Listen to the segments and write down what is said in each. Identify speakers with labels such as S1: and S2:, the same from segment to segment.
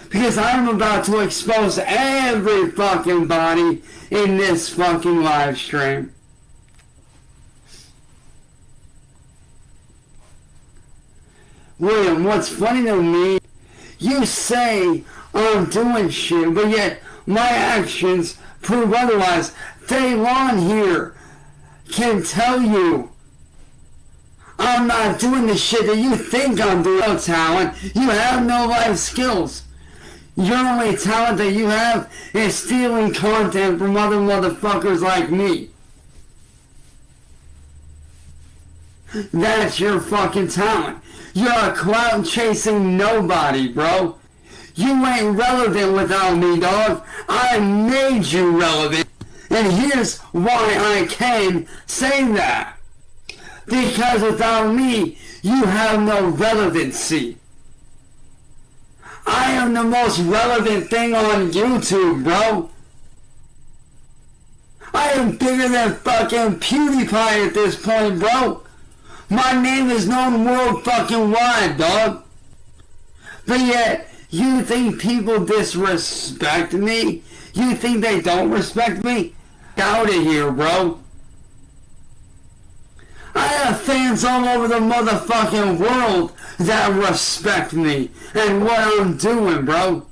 S1: Because I'm about to expose every fucking body in this fucking live stream. William, what's funny to me, you say I'm doing shit, but yet my actions prove otherwise. Daylon here can tell you I'm not doing the shit that you think I'm doing. No talent. You have no life skills. Your only talent that you have is stealing content from other motherfuckers like me. That's your fucking talent. You're a clout chasing nobody, bro. You ain't relevant without me, dog. I made you relevant. And here's why I can say that. Because without me, you have no relevancy. I am the most relevant thing on YouTube, bro. I am bigger than fucking PewDiePie at this point, bro. My name is known world fucking wide, dog. But yet, you think people disrespect me? You think they don't respect me? Get out of here, bro. I have fans all over the motherfucking world that respect me and what I'm doing, bro.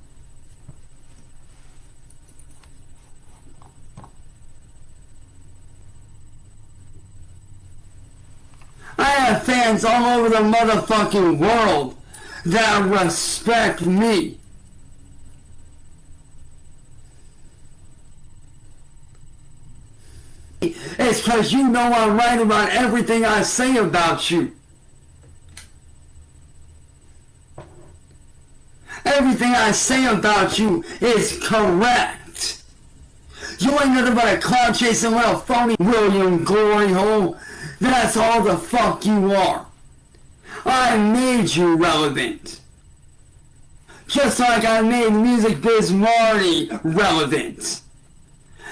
S1: I have fans all over the motherfucking world that respect me. It's because you know I'm right about everything I say about you. Everything I say about you is correct. You ain't nothing but a cloud chasing little phony William Glory Hole. That's all the fuck you are. I made you relevant. Just like I made Music Biz Marty relevant.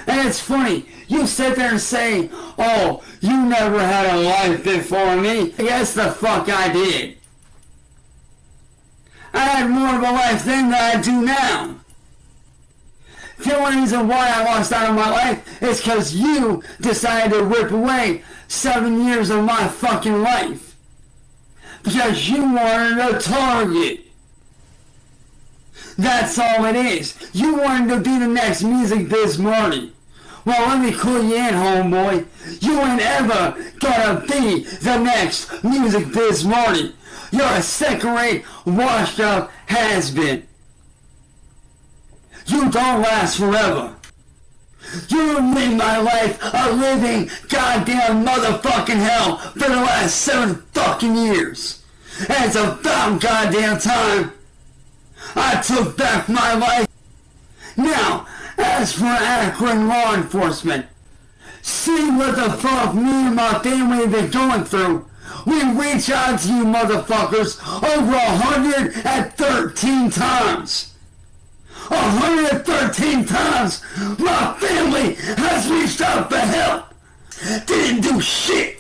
S1: And it's funny, you sit there and say, oh, you never had a life before me. Yes, the fuck I did. I had more of a life then than I do now. The only reason why I lost out on my life is because you decided to rip away 7 years of my fucking life. Because you wanted a target. That's all it is. You wanted to be the next Music Biz Marty. Well, let me clue you in, homeboy. You ain't ever gonna be the next Music Biz Marty. You're a second-rate, washed-up has-been. You don't last forever. You made my life a living goddamn motherfucking hell for the last 7 fucking years. And it's about goddamn time I took back my life. Now, as for Akron law enforcement, see what the fuck me and my family have been going through. We reach out to you motherfuckers over 113 times. 113 times my family has reached out for help. Didn't do shit.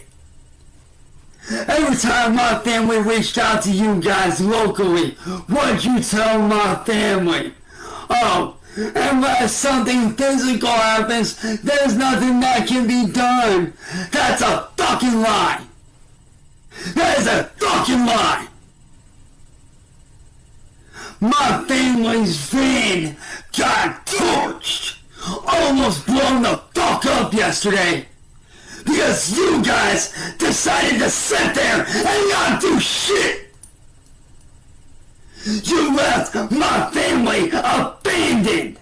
S1: Every time my family reached out to you guys locally, what'd you tell my family? Oh, unless something physical happens, there's nothing that can be done. That's a fucking lie. That is a fucking lie. My family's van got torched, almost blown the fuck up yesterday. Because you guys decided to sit there and not do shit. You left my family abandoned.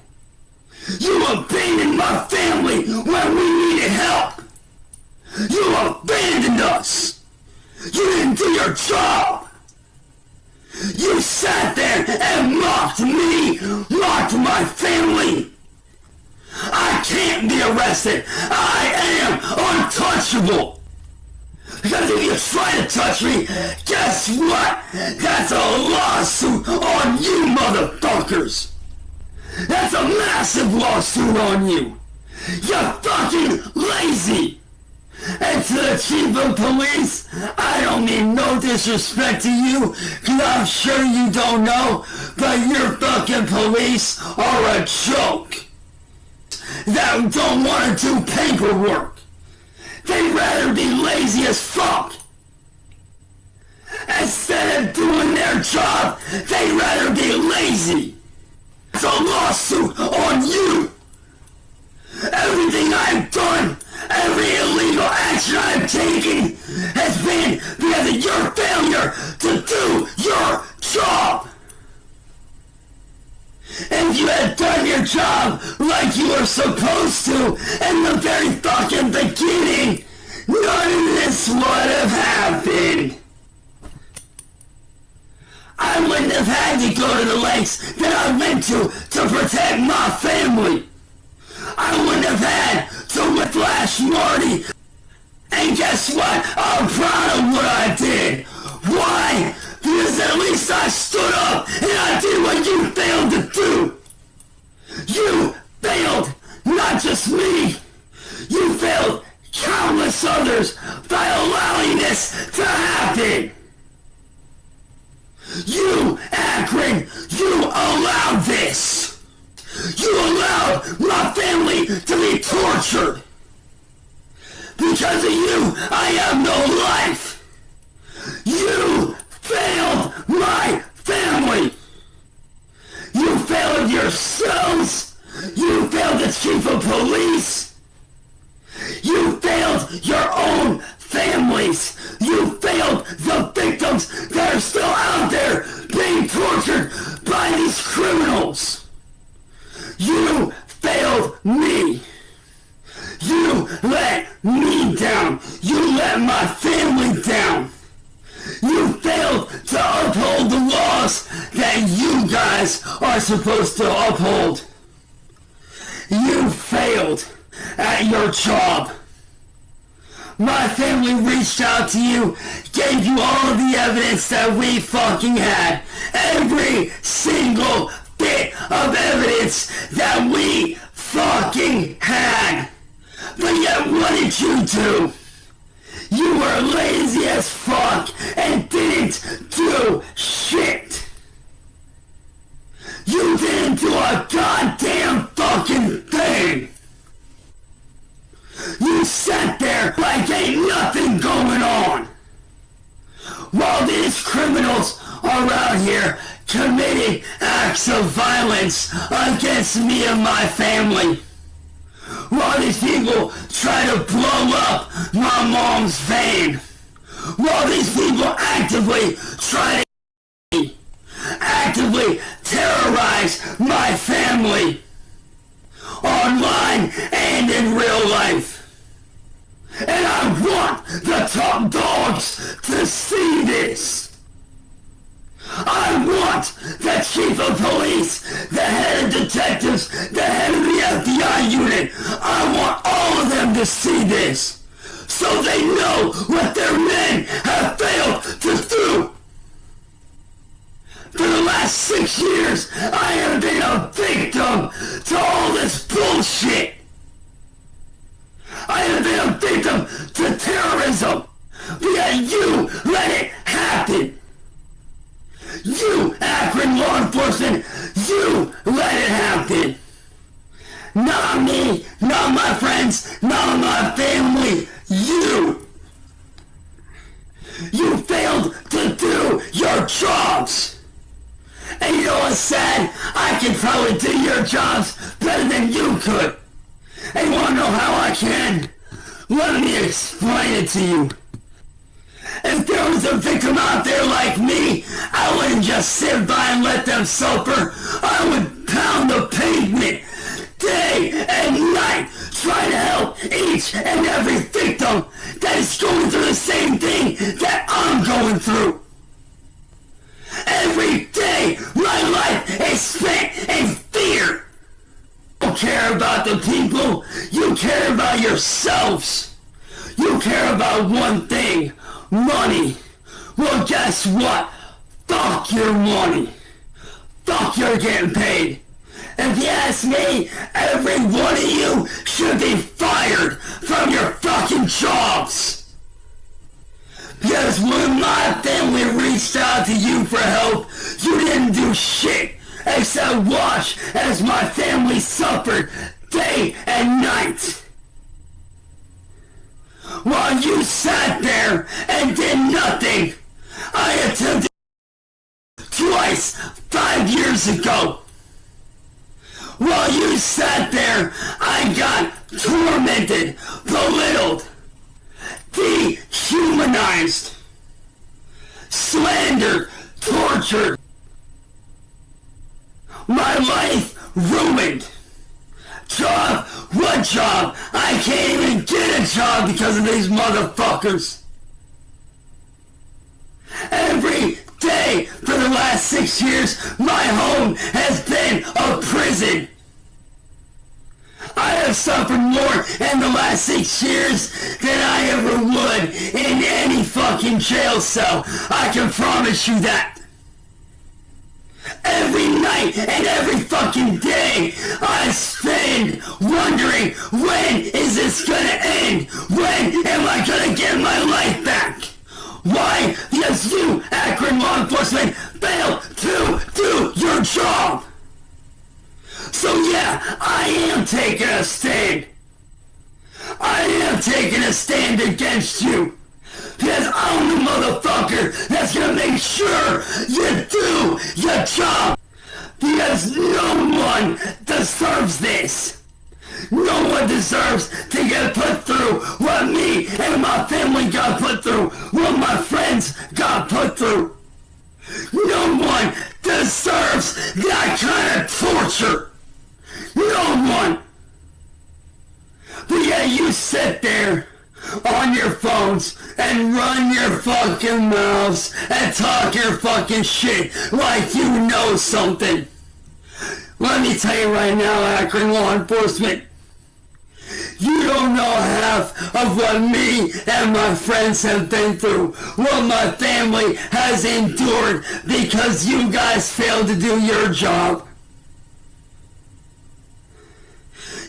S1: You abandoned my family when we needed help. You abandoned us. You didn't do your job. You sat there and mocked me, mocked my family. I can't be arrested. I am untouchable. Because if you try to touch me, guess what? That's a lawsuit on you motherfuckers. That's a massive lawsuit on you. You're fucking lazy. And to the chief of police, I don't mean no disrespect to you, cause I'm sure you don't know, but your fucking police are a joke. That don't want to do paperwork. They'd rather be lazy as fuck. Instead of doing their job, they'd rather be lazy. It's a lawsuit on you. Everything I've done, every illegal action I've taken has been because of your failure to do your job. If you had done your job like you were supposed to in the very fucking beginning, none of this would have happened. I wouldn't have had to go to the lengths that I went to protect my family. I wouldn't have had to whiplash Marty. And guess what? I'm proud of what I did. Why? Because at least I stood up and I did what you failed to do. You failed, not just me. You failed countless others by allowing this to happen. You, Akron, you allowed this. You allowed my family to be tortured. Because of you, I have no life. You failed my family. You failed yourselves. You failed the chief of police. You failed your own families. You failed the victims that are still out there being tortured by these criminals. You failed me. You let me down. You let my family down. You failed to uphold the laws that you guys are supposed to uphold. You failed at your job. My family reached out to you, gave you all of the evidence that we fucking had. Every single bit of evidence that we fucking had. But yet what did you do? You were lazy as fuck and didn't do shit. You didn't do a goddamn fucking thing. You sat there like ain't nothing going on. While these criminals are out here committing acts of violence against me and my family. While these people try to blow up my mom's van. While these people actively try to actively terrorize my family. Online and in real life. And I want the top dogs to see this. I want the chief of police, the head of detectives, the head of the FBI unit. I want all of them to see this. So they know what their men have failed to do. For the last 6 years, I have been a victim to all this bullshit. I have been a victim to terrorism because you let it happen. You, Akron law enforcement, you let it happen. Not me, not my friends, not my family, you. You failed to do your jobs. And you know what's sad? I could probably do your jobs better than you could. And you wanna know how I can? Let me explain it to you. If there was a victim out there like me, I wouldn't just sit by and let them suffer. I would pound the pavement day and night trying to help each and every victim that is going through the same thing that I'm going through. Every day, my life is spent in fear. You don't care about the people, you care about yourselves. You care about one thing, money. Well, guess what? Fuck your money. Fuck your getting paid. If you ask me, every one of you should be fired from your fucking jobs. Because when my family reached out to you for help, you didn't do shit except watch as my family suffered day and night. While you sat there and did nothing, I attempted twice 5 years ago. While you sat there, I got tormented, belittled, dehumanized, slandered, tortured. My life ruined. Job? What job? I can't even get a job because of these motherfuckers. Every day for the last 6 years, my home has been a prison. I have suffered more in the last 6 years than I ever would in any fucking jail cell. I can promise you that. Every night and every fucking day, I spend wondering, when is this gonna end? When am I gonna get my life back? Why? Because you, Akron law enforcement, failed to do your job. So yeah, I am taking a stand. I am taking a stand against you. Because I'm the motherfucker that's gonna make sure you do your job. Because no one deserves this. No one deserves to get put through what me and my family got put through, what my friends got put through. No one deserves that kind of torture. No one. But yeah, you sit there on your phones and run your fucking mouths and talk your fucking shit like you know something. Let me tell you right now, Akron law enforcement, you don't know half of what me and my friends have been through, what my family has endured because you guys failed to do your job.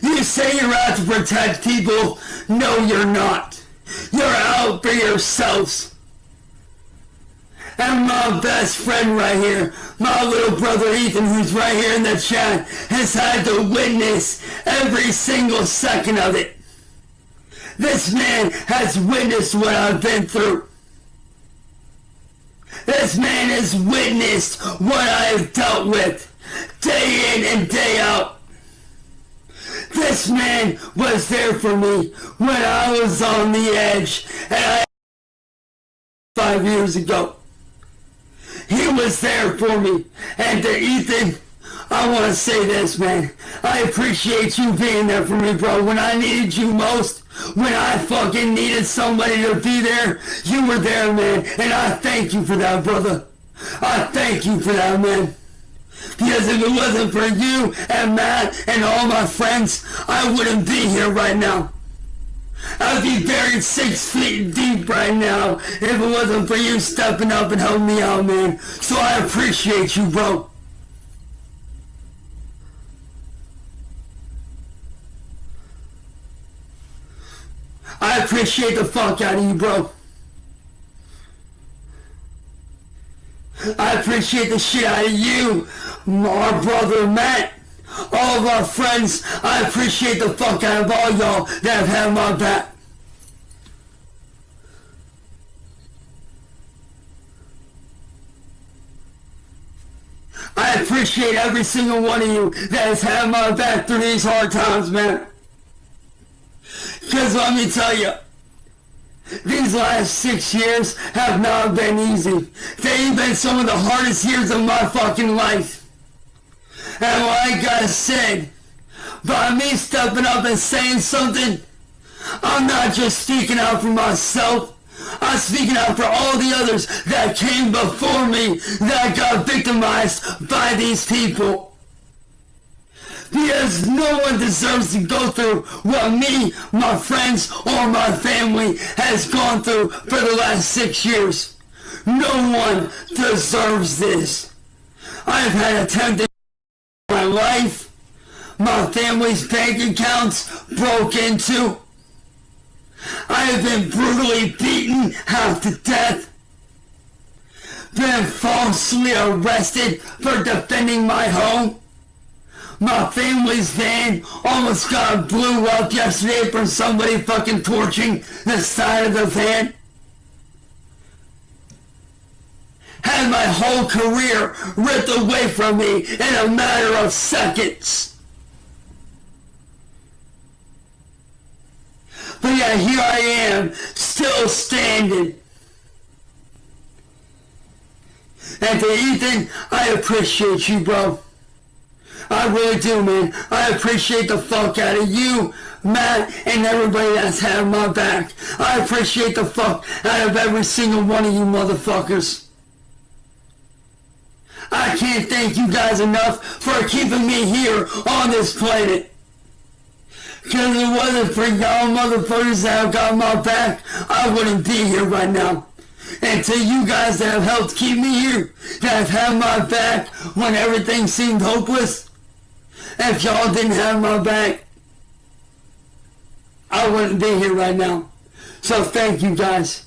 S1: You say you're out to protect people. No, you're not. You're out for yourselves. And my best friend right here, my little brother Ethan, who's right here in the chat, has had to witness every single second of it. This man has witnessed what I've been through. This man has witnessed what I have dealt with, day in and day out. This man was there for me when I was on the edge, and I 5 years ago. He was there for me. And to Ethan, I want to say this, man. I appreciate you being there for me, bro. When I needed you most, when I fucking needed somebody to be there, you were there, man. And I thank you for that, brother. I thank you for that, man. Because if it wasn't for you and Matt and all my friends, I wouldn't be here right now. I'd be buried 6 feet deep right now if it wasn't for you stepping up and helping me out, man. So I appreciate you, bro. I appreciate the fuck out of you, bro. I appreciate the shit out of you, our brother Matt, all of our friends. I appreciate the fuck out of all y'all that have had my back. I appreciate every single one of you that has had my back through these hard times, man. Because let me tell you, these last 6 years have not been easy. They've been some of the hardest years of my fucking life. And like I said, by me stepping up and saying something, I'm not just speaking out for myself. I'm speaking out for all the others that came before me that got victimized by these people. Because no one deserves to go through what me, my friends, or my family has gone through for the last 6 years. No one deserves this. I've had attempted my life. My family's bank accounts broke into. I have been brutally beaten half to death. Been falsely arrested for defending my home. My family's van almost got blew up yesterday from somebody fucking torching the side of the van. Had my whole career ripped away from me in a matter of seconds. But yeah, here I am, still standing. And to Ethan, I appreciate you, bro. I really do, man. I appreciate the fuck out of you, Matt, and everybody that's had my back. I appreciate the fuck out of every single one of you motherfuckers. I can't thank you guys enough for keeping me here on this planet. Because if it wasn't for y'all motherfuckers that have got my back, I wouldn't be here right now. And to you guys that have helped keep me here, that have had my back when everything seemed hopeless, if y'all didn't have my back, I wouldn't be here right now. So thank you guys.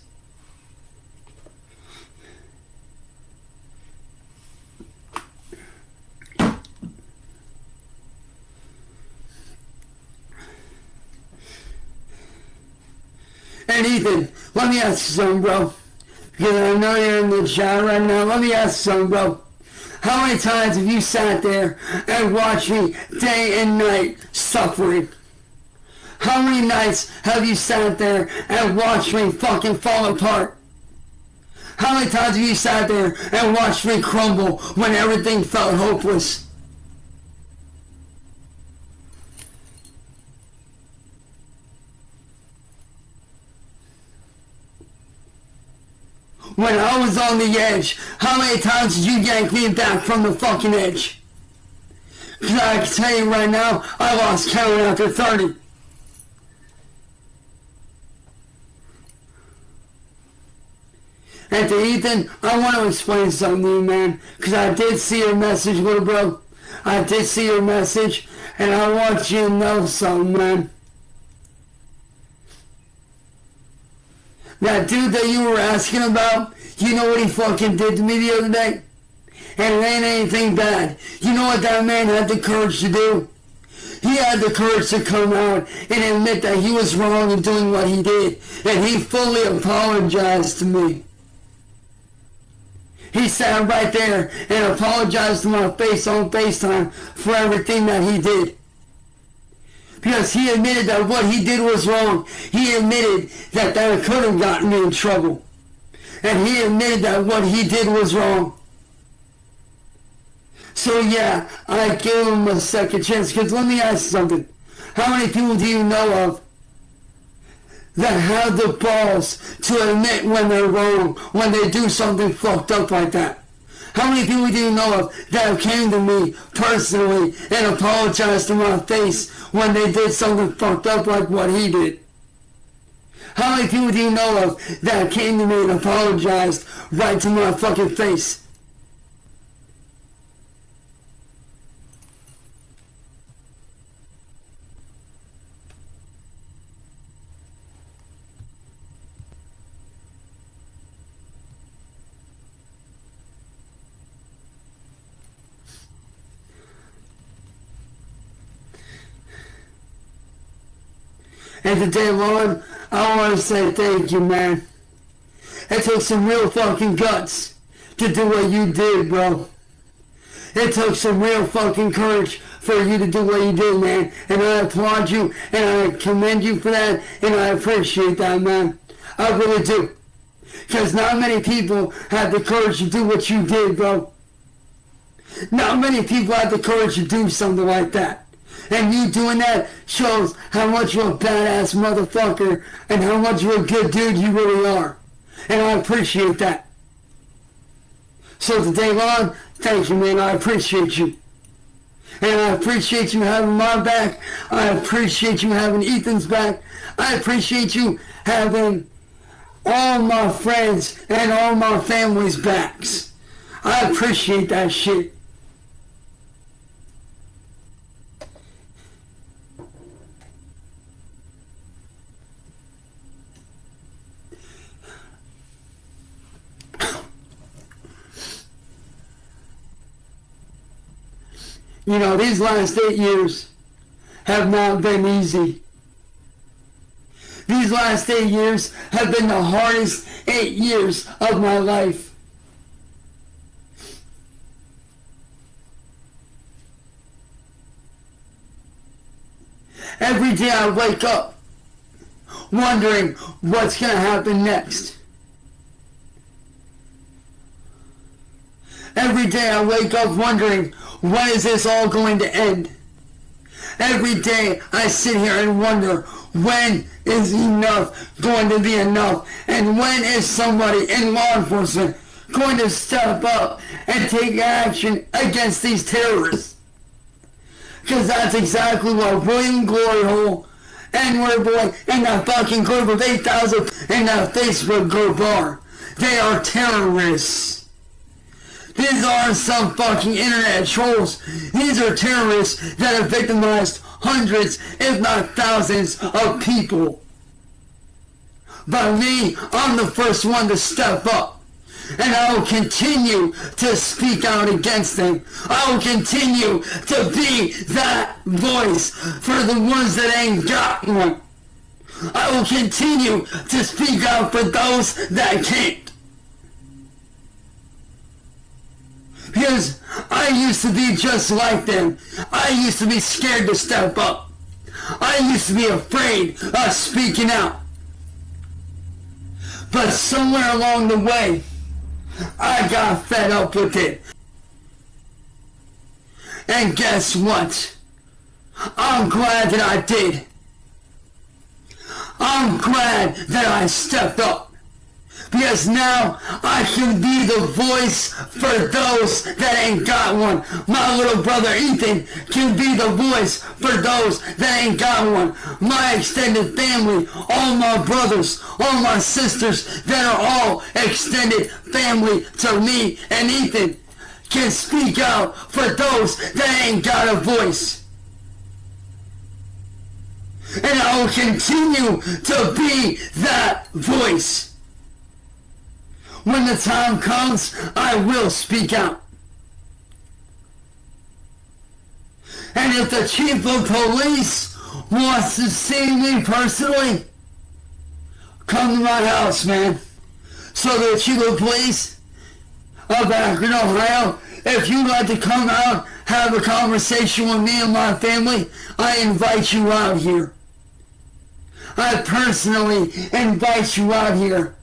S1: And Ethan, let me ask you something, bro. Because I know you're in the chat right now. Let me ask you something, bro. How many times have you sat there and watched me day and night suffering? How many nights have you sat there and watched me fucking fall apart? How many times have you sat there and watched me crumble when everything felt hopeless? When I was on the edge, how many times did you yank me back from the fucking edge? Because I can tell you right now, I lost count after 30. And to Ethan, I want to explain something to you, man. Because I did see your message, little bro. I did see your message, and I want you to know something, man. That dude that you were asking about, you know what he fucking did to me the other day? And it ain't anything bad. You know what that man had the courage to do? He had the courage to come out and admit that he was wrong in doing what he did. And he fully apologized to me. He sat right there and apologized to my face on FaceTime for everything that he did. Because he admitted that what he did was wrong. He admitted that that could have gotten me in trouble. And he admitted that what he did was wrong. So yeah, I gave him a second chance. Because let me ask you something. How many people do you know of that have the balls to admit when they're wrong, when they do something fucked up like that? How many people do you know of that came to me personally and apologized to my face when they did something fucked up like what he did? How many people do you know of that came to me and apologized right to my fucking face? And today, Lord, I want to say thank you, man. It took some real fucking guts to do what you did, bro. It took some real fucking courage for you to do what you did, man. And I applaud you, and I commend you for that, and I appreciate that, man. I really do. Because not many people have the courage to do what you did, bro. Not many people have the courage to do something like that. And you doing that shows how much of a badass motherfucker and how much of a good dude you really are. And I appreciate that. So today, Lon, thank you, man. I appreciate you. And I appreciate you having my back. I appreciate you having Ethan's back. I appreciate you having all my friends and all my family's backs. I appreciate that shit. You know, these last 8 years have not been easy. These last 8 years have been the hardest 8 years of my life. Every day I wake up wondering what's going to happen next. Every day I wake up wondering, when is this all going to end? Every day I sit here and wonder, when is enough going to be enough? And when is somebody in law enforcement going to step up and take action against these terrorists? Because that's exactly what William Glory Hole, N-word boy, and that fucking group of 8,000 in that Facebook group are. They are terrorists. These aren't some fucking internet trolls. These are terrorists that have victimized hundreds, if not thousands, of people. But me, I'm the first one to step up. And I will continue to speak out against them. I will continue to be that voice for the ones that ain't got one. I will continue to speak out for those that can't. Because I used to be just like them. I used to be scared to step up. I used to be afraid of speaking out. But somewhere along the way, I got fed up with it. And guess what? I'm glad that I did. I'm glad that I stepped up. Because now I can be the voice for those that ain't got one. My little brother Ethan can be the voice for those that ain't got one. My extended family, all my brothers, all my sisters that are all extended family to me and Ethan can speak out for those that ain't got a voice. And I will continue to be that voice. When the time comes, I will speak out. And if the chief of police wants to see me personally, come to my house, man. So the chief of police of Akron, Ohio, if you'd like to come out, have a conversation with me and my family, I invite you out here. I personally invite you out here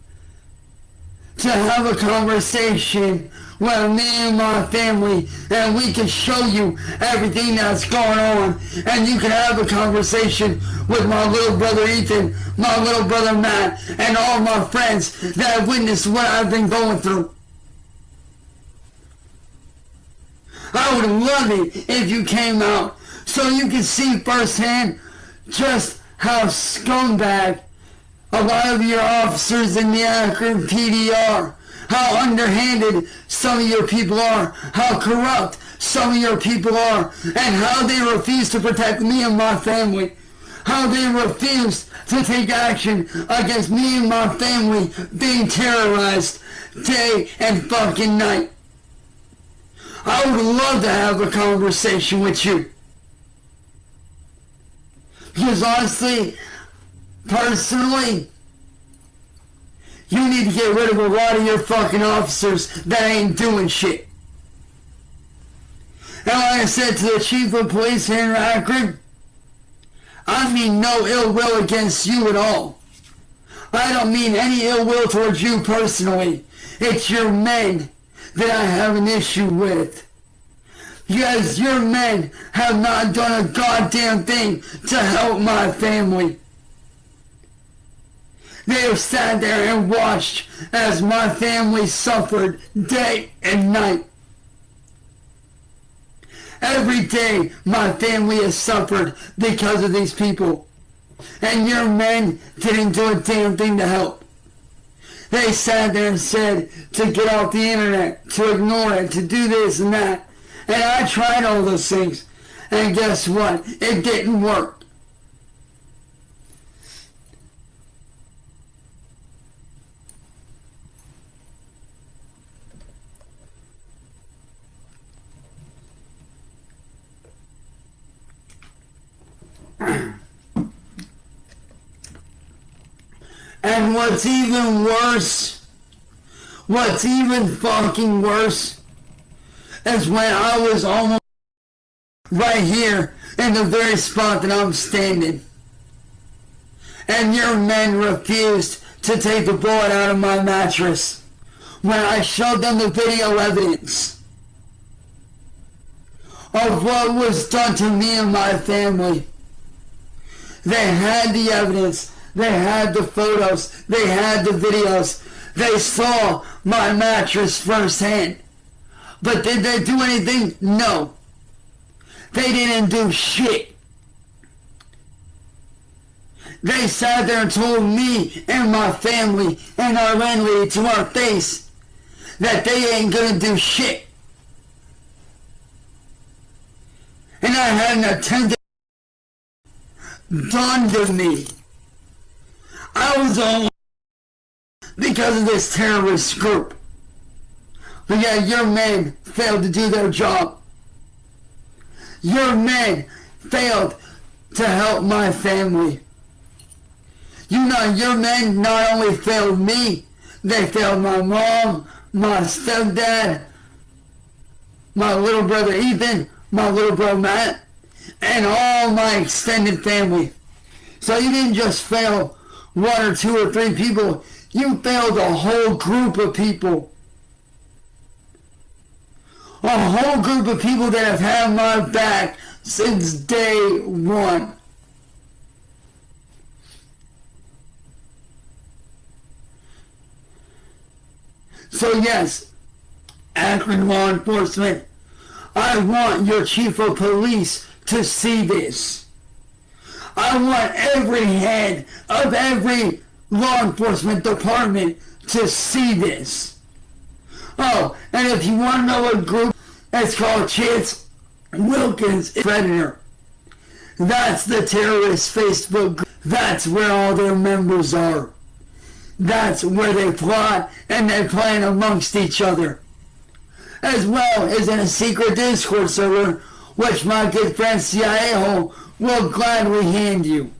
S1: to have a conversation with me and my family, and we can show you everything that's going on, and you can have a conversation with my little brother Ethan, my little brother Matt, and all my friends that have witnessed what I've been going through. I would love it if you came out so you could see firsthand just how scumbag a lot of your officers in the Akron PD are, how underhanded some of your people are, how corrupt some of your people are, and how they refuse to protect me and my family, how they refuse to take action against me and my family being terrorized day and fucking night. I would love to have a conversation with you. Because honestly, personally, you need to get rid of a lot of your fucking officers that ain't doing shit. And like I said to the chief of police here in Akron, I mean no ill will against you at all. I don't mean any ill will towards you personally. It's your men that I have an issue with. Because your men have not done a goddamn thing to help my family. They have sat there and watched as my family suffered day and night. Every day my family has suffered because of these people. And your men didn't do a damn thing to help. They sat there and said to get off the internet, to ignore it, to do this and that. And I tried all those things. And guess what? It didn't work. what's even worse, what's even fucking worse, is when I was almost right here in the very spot that I'm standing, and your men refused to take the bullet out of my mattress when I showed them the video evidence of what was done to me and my family. They had the evidence, they had the photos, they had the videos, they saw my mattress firsthand. But did they do anything? No. They didn't do shit. They sat there and told me and my family and our landlady to our face that they ain't gonna do shit. And I had an attendant done to me. I was on because of this terrorist group. But yet your men failed to do their job. Your men failed to help my family. Your men not only failed me, they failed my mom, my stepdad, my little brother Ethan, my little brother Matt, and all my extended family. So you didn't just fail one or two or three people, you failed a whole group of people. A whole group of people that have had my back since day one. So yes, Akron law enforcement, I want your chief of police to see this. I want every head of every law enforcement department to see this. Oh, and if you want to know what group, it's called Chance Wilkins Predator. That's the terrorist Facebook group. That's where all their members are. That's where they plot and they plan amongst each other. As well as in a secret Discord server, which my good friend CIA Hole will gladly hand you.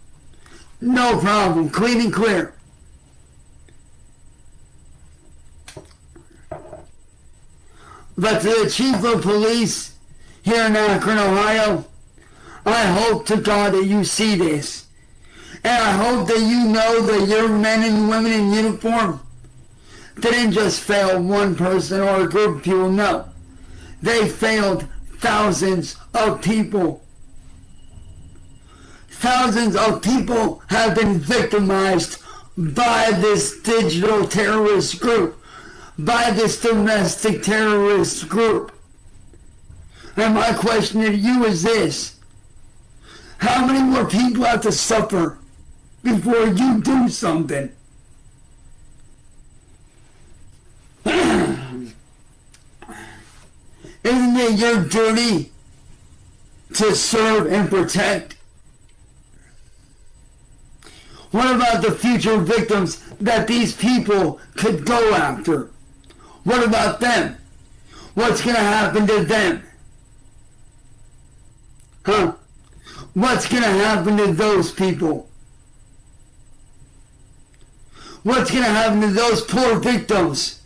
S1: No problem, clean and clear. But to the chief of police here in Akron, Ohio, I hope to God that you see this. And I hope that you know that your men and women in uniform didn't just fail one person or a group of people, no. They failed thousands of people. Thousands of people have been victimized by this digital terrorist group, by this domestic terrorist group. And my question to you is this: how many more people have to suffer before you do something? Isn't it your duty to serve and protect? What about the future victims that these people could go after? What about them? What's going to happen to them? Huh? What's going to happen to those people? What's going to happen to those poor victims?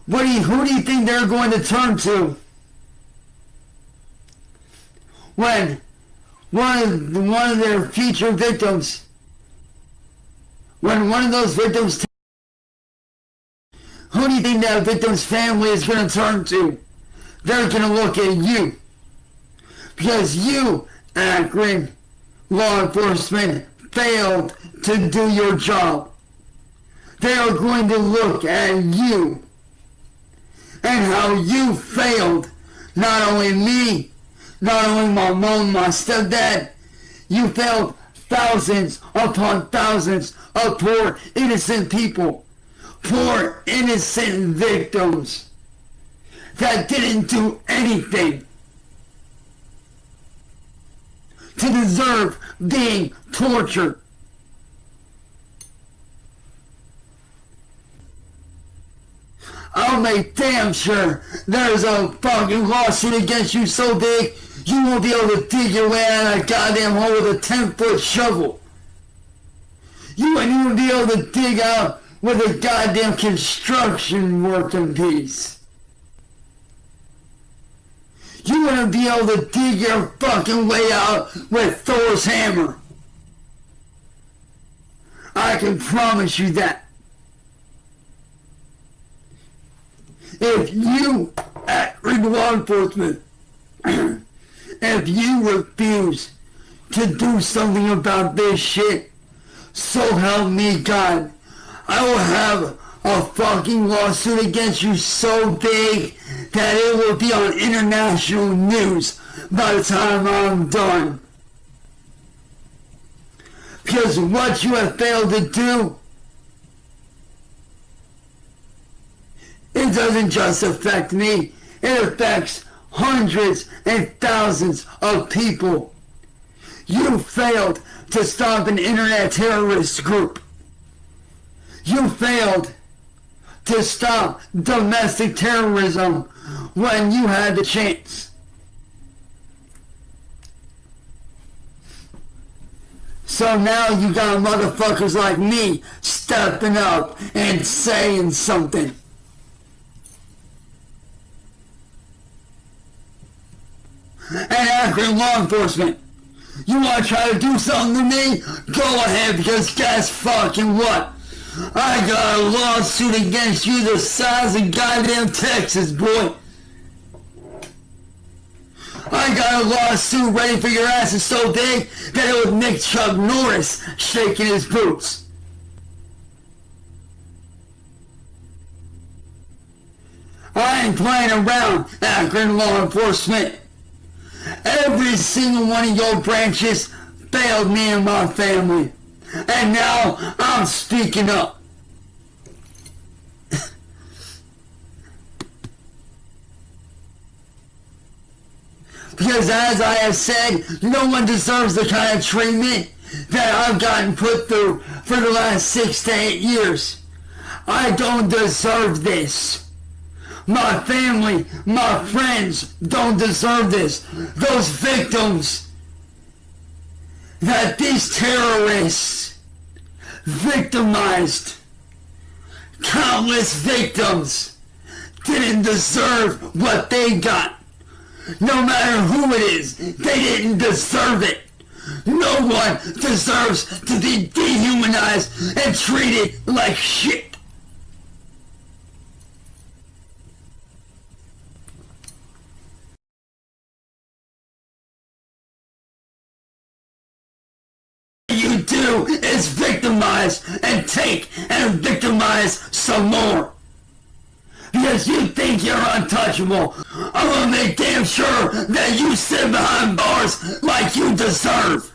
S1: Who do you think they're going to turn to when one of their future victims, when one of those victims, who do you think that victim's family is going to turn to? They're going to look at you. Because you, Akron law enforcement, failed to do your job. They are going to look at you and how you failed not only me, not only my mom, my stepdad, you failed thousands upon thousands of poor innocent people, poor innocent victims that didn't do anything to deserve being tortured. I'll make damn sure there's a fucking lawsuit against you so big you won't be able to dig your way out of that goddamn hole with a 10-foot shovel. You wouldn't even be able to dig out with a goddamn construction working piece. You wouldn't be able to dig your fucking way out with Thor's hammer. I can promise you that. If you, Akron law enforcement, if you refuse to do something about this shit, so help me God, I will have a fucking lawsuit against you so big that it will be on international news by the time I'm done. Because what you have failed to do, it doesn't just affect me, it affects hundreds and thousands of people. You failed to stop an internet terrorist group. You failed to stop domestic terrorism when you had the chance. So now you got motherfuckers like me stepping up and saying something. And Akron law enforcement, you want to try to do something to me? Go ahead, because guess fucking what? I got a lawsuit against you the size of goddamn Texas, boy. I got a lawsuit ready for your ass. It's so big that it would make Chuck Norris shaking his boots. I ain't playing around, Akron law enforcement. Every single one of your branches failed me and my family. And now I'm speaking up. Because as I have said, no one deserves the kind of treatment that I've gotten put through for the last 6 to 8 years. I don't deserve this. My family, my friends don't deserve this. Those victims that these terrorists victimized, countless victims, didn't deserve what they got. No matter who it is, they didn't deserve it. No one deserves to be dehumanized and treated like shit. You do is victimize and take and victimize some more. Because you think you're untouchable. I'm gonna make damn sure that you sit behind bars like you deserve.